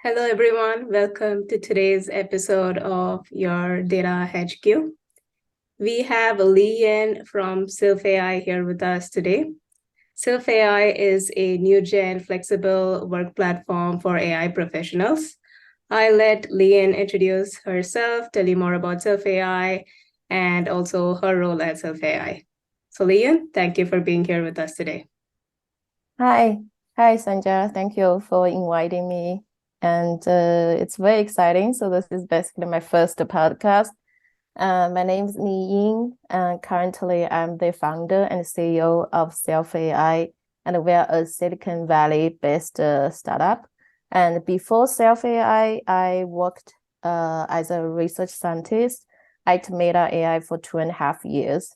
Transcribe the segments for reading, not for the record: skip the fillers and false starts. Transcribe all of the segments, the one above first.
Hello, everyone. Welcome to today's episode of your Data HQ. We have Lee Yen from Sylph AI here with us today. Sylph AI is a new gen flexible work platform for AI professionals. I let Lee Yen introduce herself, tell you more about Sylph AI, and also her role at Sylph AI. So, Lee Yen, thank you for being here with us today. Hi, Sanja. Thank you for inviting me. And it's very exciting. So this is basically my first podcast. My name is Ni Ying, and currently I'm the founder and CEO of Sylph AI, and we're a Silicon Valley-based startup. And before Sylph AI, I worked as a research scientist at Meta AI for 2.5 years.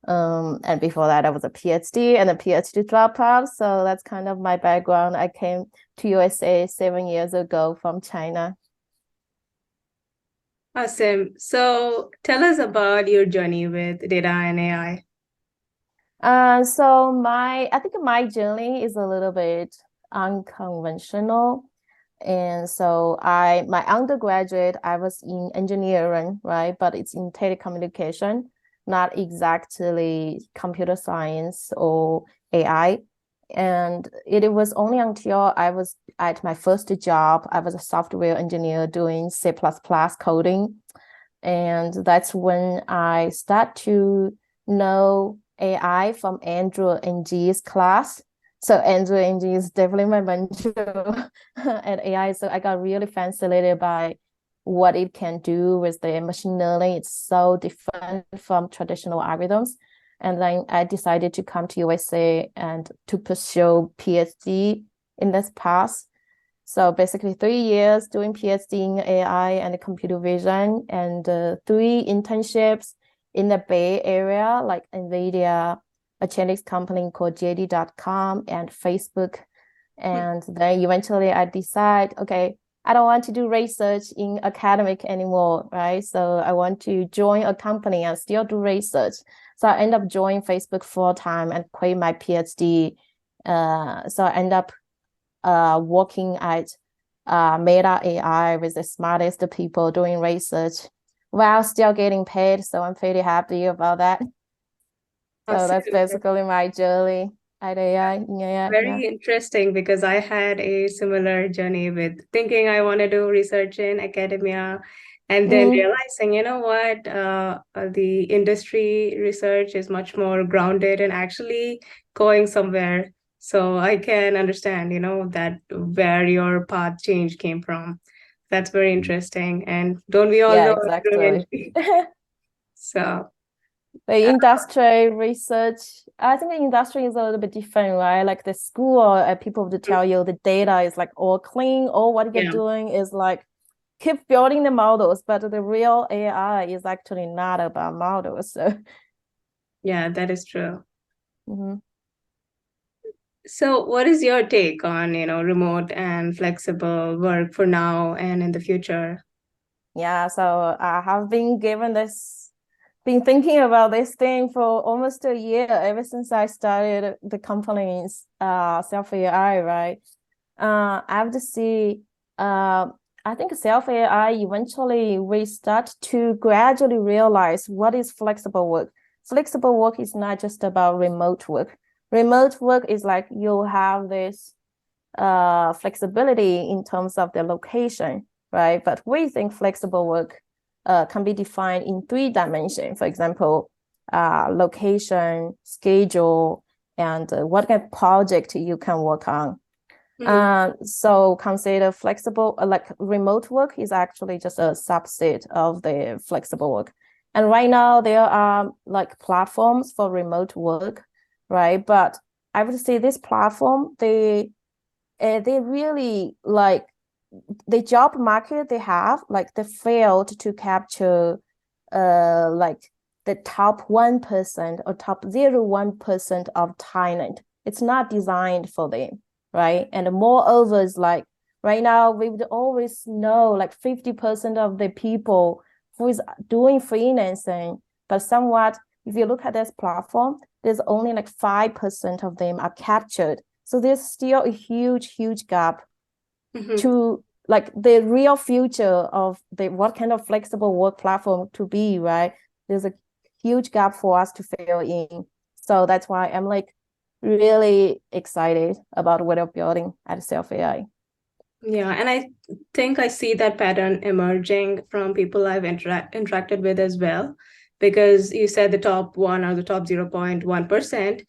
And before that, I was a PhD and a PhD dropout. So that's kind of my background. I came to USA 7 years ago from China. Awesome. So, tell us about your journey with data and AI. So I think my journey is a little bit unconventional. And so my undergraduate, I was in engineering, right? But it's in telecommunication, not exactly computer science or AI. And it was only until I was at my first job, I was a software engineer doing C++ coding. And that's when I start to know AI from Andrew Ng's class. So Andrew Ng is definitely my mentor at AI. So I got really fascinated by what it can do with the machine learning. It's so different from traditional algorithms. And then I decided to come to USA and to pursue PhD in this path. So basically 3 years doing PhD in AI and computer vision, and 3 internships in the Bay Area, like NVIDIA, a Chinese company called JD.com, and Facebook. And then eventually I decide, okay, I don't want to do research in academic anymore, right? So I want to join a company and still do research. So I end up joining Facebook full-time and quit my PhD. So I end up working at Meta AI with the smartest people doing research while still getting paid. So I'm pretty happy about that. So Awesome. that's basically my journey at AI. Yeah. Very interesting because I had a similar journey with thinking I want to do research in academia and then Mm, realizing, you know what, the industry research is much more grounded and actually going somewhere. So I can understand, that where your path change came from. That's very interesting. And don't we all yeah, know exactly. eventually? So, The industry research, I think the industry is a little bit different, right? Like the school, people would tell you the data is like all clean. All what you're yeah, doing is like keep building the models, but the real AI is actually not about models. So, yeah, that is true. mhm. So, what is your take on, remote and flexible work for now and in the future? Yeah, so I have been thinking about this thing for almost a year, ever since I started the company's Sylph AI, right? I have to see, I think Sylph AI eventually we start to gradually realize what is flexible work. Flexible work is not just about remote work. Remote work is like you have this flexibility in terms of the location, right? But we think flexible work can be defined in 3 dimensions. For example, location, schedule, and what kind of project you can work on. Hmm. So consider flexible, like remote work is actually just a subset of the flexible work. And right now there are like platforms for remote work, right? But I would say this platform, they really like the job market they have, like they failed to capture like the top 1% or top 0.1% of talent. It's not designed for them, right? And moreover, it's like right now we would always know like 50% of the people who is doing freelancing, but somewhat if you look at this platform, there's only like 5% of them are captured. So there's still a huge gap Hmm. to like the real future of what kind of flexible work platform to be, right? There's a huge gap for us to fill in. So that's why I'm like really excited about what we're building at Self AI. Yeah, and I think I see that pattern emerging from people I've interacted with as well, because you said the top one or the top 0.1%,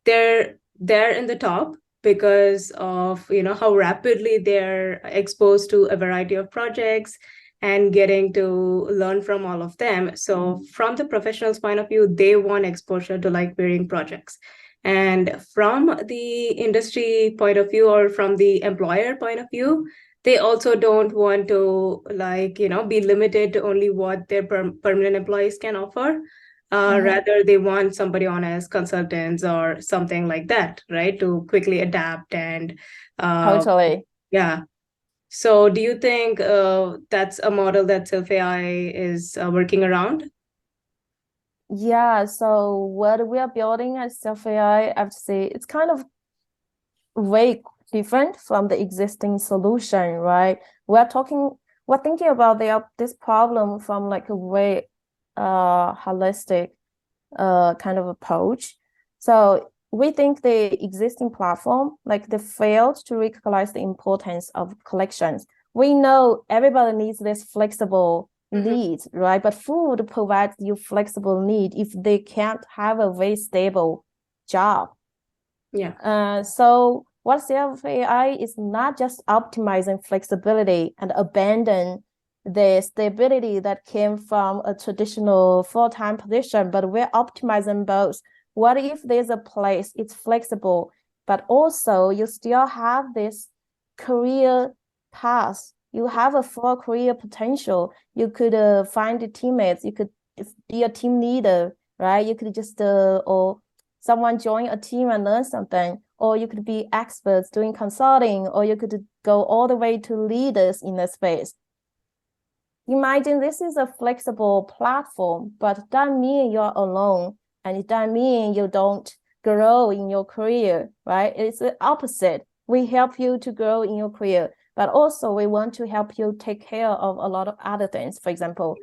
they're in the top because of, how rapidly they're exposed to a variety of projects and getting to learn from all of them. So from the professional's point of view, they want exposure to like varying projects. And from the industry point of view or from the employer point of view, they also don't want to like, be limited to only what their permanent employees can offer. Rather, they want somebody on as consultants or something like that, right? To quickly adapt and Totally. yeah. So do you think that's a model that Self AI is working around? Yeah, so what we are building at Self AI, I have to say, it's kind of way different from the existing solution, right? We're thinking about this problem from like a way holistic kind of approach. So we think the existing platform, like they failed to recognize the importance of collections. We know everybody needs this flexible need, right? But food provides you flexible need if they can't have a very stable job. Yeah. So what Self AI is not just optimizing flexibility and abandon the stability that came from a traditional full-time position, but we're optimizing both. What if there's a place, it's flexible, but also you still have this career path. You have a full career potential. You could find the teammates. You could be a team leader, right? You could just or someone join a team and learn something, or you could be experts doing consulting, or you could go all the way to leaders in the space. Imagine this is a flexible platform, but it doesn't mean you're alone, and it doesn't mean you don't grow in your career, right? It's the opposite. We help you to grow in your career, but also we want to help you take care of a lot of other things. For example,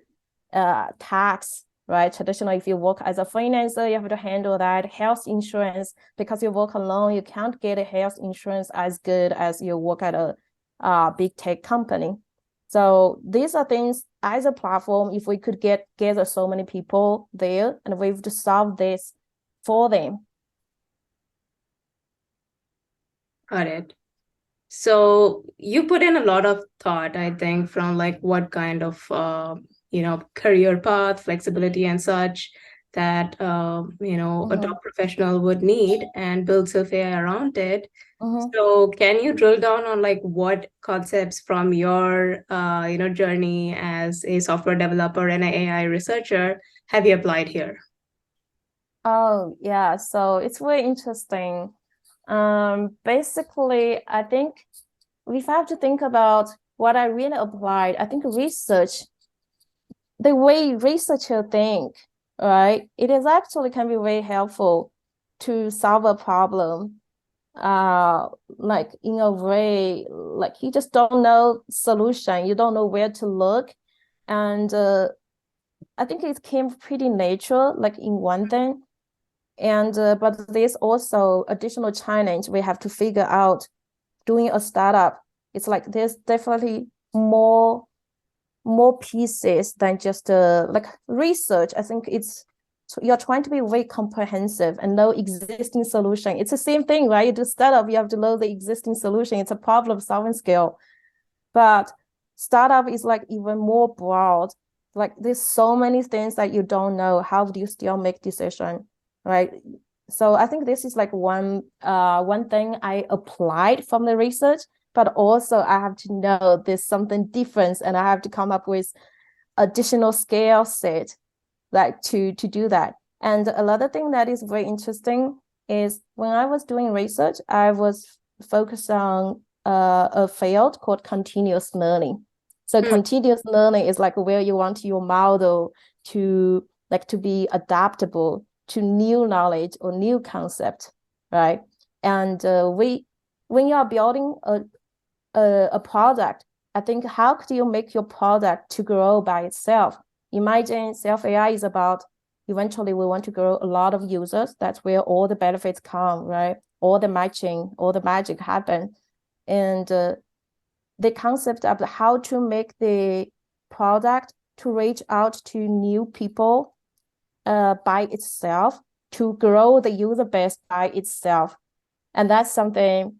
tax, right? Traditionally, if you work as a freelancer, you have to handle that. Health insurance, because you work alone, you can't get a health insurance as good as you work at a big tech company. So these are things as a platform, if we could gather so many people there and we've to solve this for them. Got it. So you put in a lot of thought, I think, from like what kind of career path, flexibility, and such that a top professional would need, and build Self AI around it. So can you drill down on like what concepts from your journey as a software developer and an AI researcher have you applied here? Oh, yeah. So it's very interesting. Basically, I think we have to think about what I really applied. I think research, the way researchers think, right? It is actually can be very helpful to solve a problem. Like in a way, like you just don't know solution, you don't know where to look, and I think it came pretty natural, like in one thing. And but there's also additional challenge we have to figure out doing a startup. It's like there's definitely more pieces than just like research. I think you're trying to be very comprehensive and know existing solution. It's the same thing, right? You do startup, you have to know the existing solution. It's a problem solving skill. But startup is like even more broad. Like there's so many things that you don't know. How do you still make decision, right? So I think this is like one thing I applied from the research, but also I have to know there's something different and I have to come up with additional skill set like to do that. And another thing that is very interesting is when I was doing research, I was focused on a field called continuous learning. So continuous learning is like where you want your model to be adaptable to new knowledge or new concept, right? And when you are building a product, I think how could you make your product to grow by itself? Imagine Self AI is about eventually we want to grow a lot of users. That's where all the benefits come, right? All the matching, all the magic happen. And the concept of how to make the product to reach out to new people by itself, to grow the user base by itself. And that's something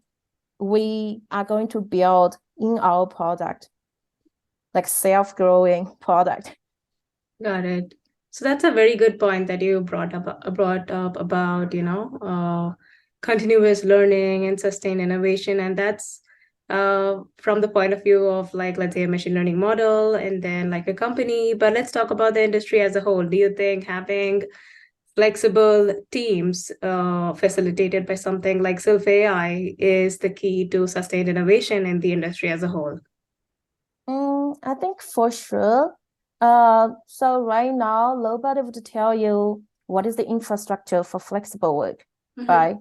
we are going to build in our product, like self-growing product. Got it. So that's a very good point that you brought up about, continuous learning and sustained innovation. And that's from the point of view of like, let's say a machine learning model and then like a company. But let's talk about the industry as a whole. Do you think having flexible teams facilitated by something like Sylph AI is the key to sustained innovation in the industry as a whole? I think for sure. So right now, nobody would tell you what is the infrastructure for flexible work, right?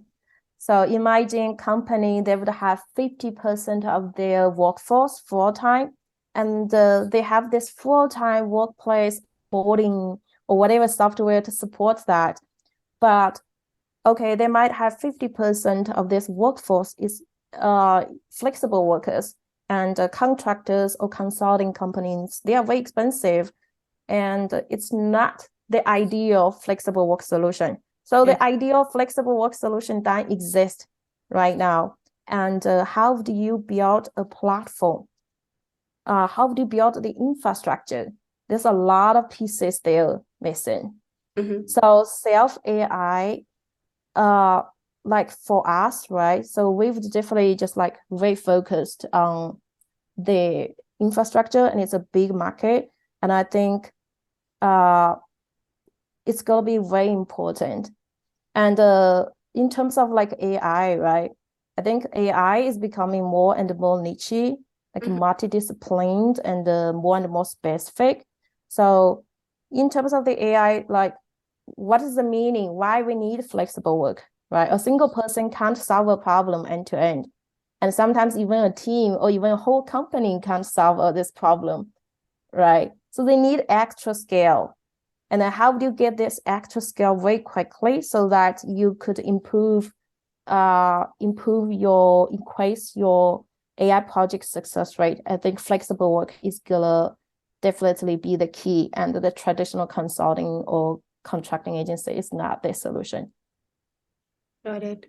So imagine company, they would have 50% of their workforce full-time, and they have this full-time workplace boarding or whatever software to support that. But okay, they might have 50% of this workforce is flexible workers, and contractors or consulting companies, they are very expensive, and it's not the ideal flexible work solution. So the ideal flexible work solution that exists right now. And how do you build a platform? How do you build the infrastructure? There's a lot of pieces there missing. So Self AI, like for us, right? So we've definitely just like very focused on the infrastructure, and it's a big market. And I think it's gonna be very important. And in terms of like AI, right? I think AI is becoming more and more niche, like multidisciplined and more specific. So in terms of the AI, like what is the meaning? Why we need flexible work, right? A single person can't solve a problem end to end. And sometimes even a team or even a whole company can't solve this problem, right? So they need extra scale. And then how do you get this extra scale very quickly so that you could increase your AI project success rate? I think flexible work is gonna definitely be the key, and the traditional consulting or contracting agency is not the solution. Got it.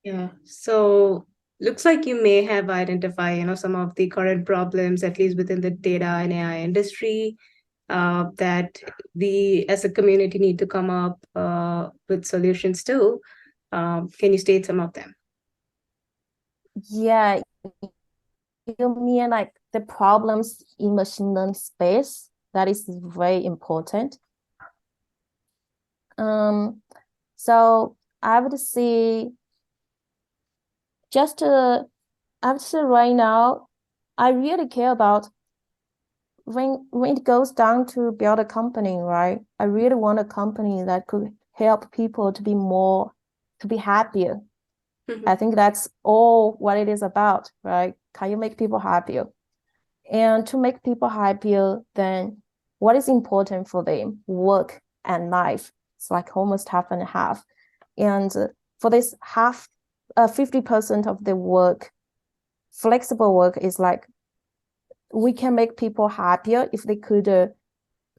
Yeah. So looks like you may have identified, some of the current problems, at least within the data and AI industry, that we as a community need to come up with solutions to. Can you state some of them? Yeah, you mean like the problems in machine learning space? That is very important. So I would say right now, I really care about when it goes down to build a company, right? I really want a company that could help people to be happier. I think that's all what it is about, right? Can you make people happier? And to make people happier, then what is important for them? Work and life. It's like almost half and half. And for this 50% of the work, flexible work is like, we can make people happier if they could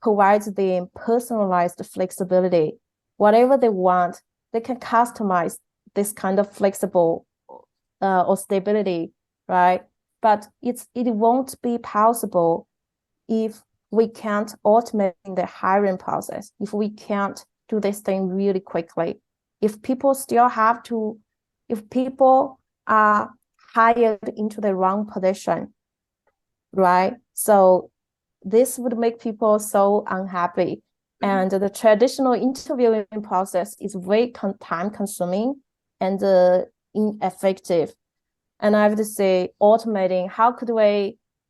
provide them personalized flexibility. Whatever they want, they can customize this kind of flexible or stability, right? But it won't be possible if we can't automate the hiring process, if we can't do this thing really quickly, if people are hired into the wrong position, right? So this would make people so unhappy. And the traditional interviewing process is very time consuming and ineffective. And I have to say, automating,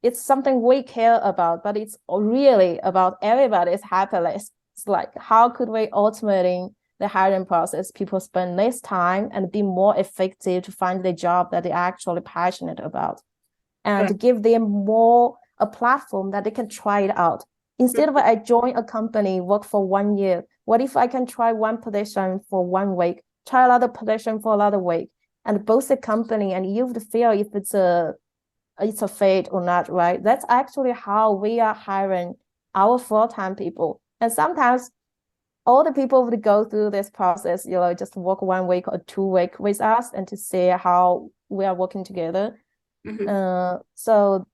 it's something we care about, but it's really about everybody's happiness. It's like, how could we automating the hiring process? People spend less time and be more effective to find the job that they're actually passionate about. and Right. give them more a platform that they can try it out. Instead of I join a company, work for 1 year, what if I can try one position for 1 week, try another position for another week, and both the company and you would feel if it's a fit or not, right? That's actually how we are hiring our full-time people. And sometimes all the people would go through this process, just work 1 week or 2 week with us and to see how we are working together. So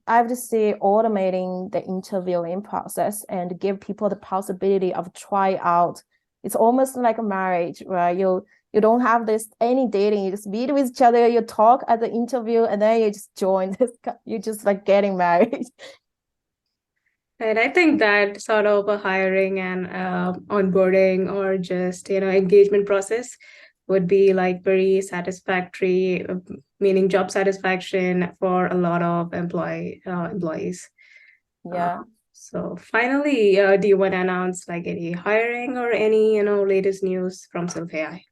I would say automating the interviewing process and give people the possibility of try out. It's almost like a marriage, right? You don't have any dating. You just meet with each other, you talk at the interview, and then you just join this. You're just like getting married. And I think that sort of a hiring and onboarding or just, engagement process would be like very satisfactory, meaning job satisfaction for a lot of employees. Yeah. So finally, do you want to announce like any hiring or any, latest news from Sylph AI?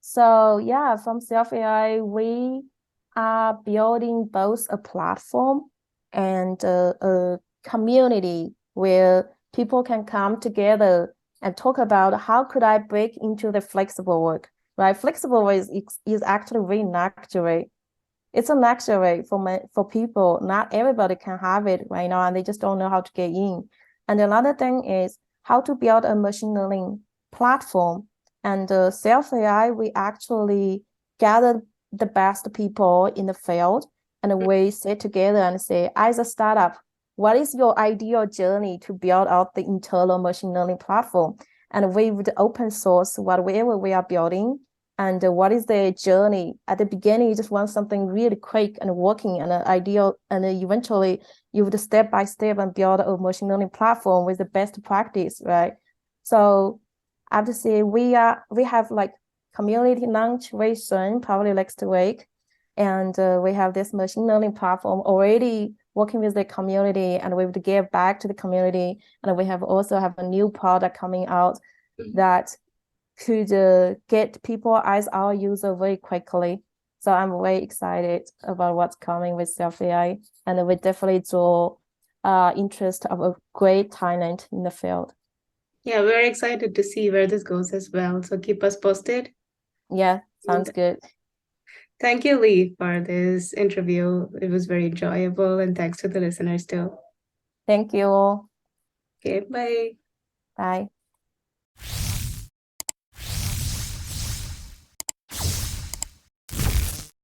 So yeah, from Self AI, we are building both a platform and a community where people can come together and talk about how could I break into the flexible work, right? Flexible work is actually very luxury. It's a luxury for people. Not everybody can have it right now, and they just don't know how to get in. And another thing is how to build a machine learning platform. And Self AI, we actually gather the best people in the field, and we sit together and say, as a startup, what is your ideal journey to build out the internal machine learning platform? And we would open source whatever we are building, and what is the journey. At the beginning, you just want something really quick and working and ideal, and then eventually you would step by step and build a machine learning platform with the best practice, right? So I have to say we have like community launch very soon, probably next week, and we have this machine learning platform already working with the community, and we would give back to the community, and we also have a new product coming out that could get people as our user very quickly. So I'm very excited about what's coming with Self AI, and we definitely draw interest of a great talent in the field. Yeah, we're excited to see where this goes as well. So keep us posted. Yeah, sounds good. Thank you, Lee, for this interview. It was very enjoyable, and thanks to the listeners too. Thank you. Okay, bye. Bye.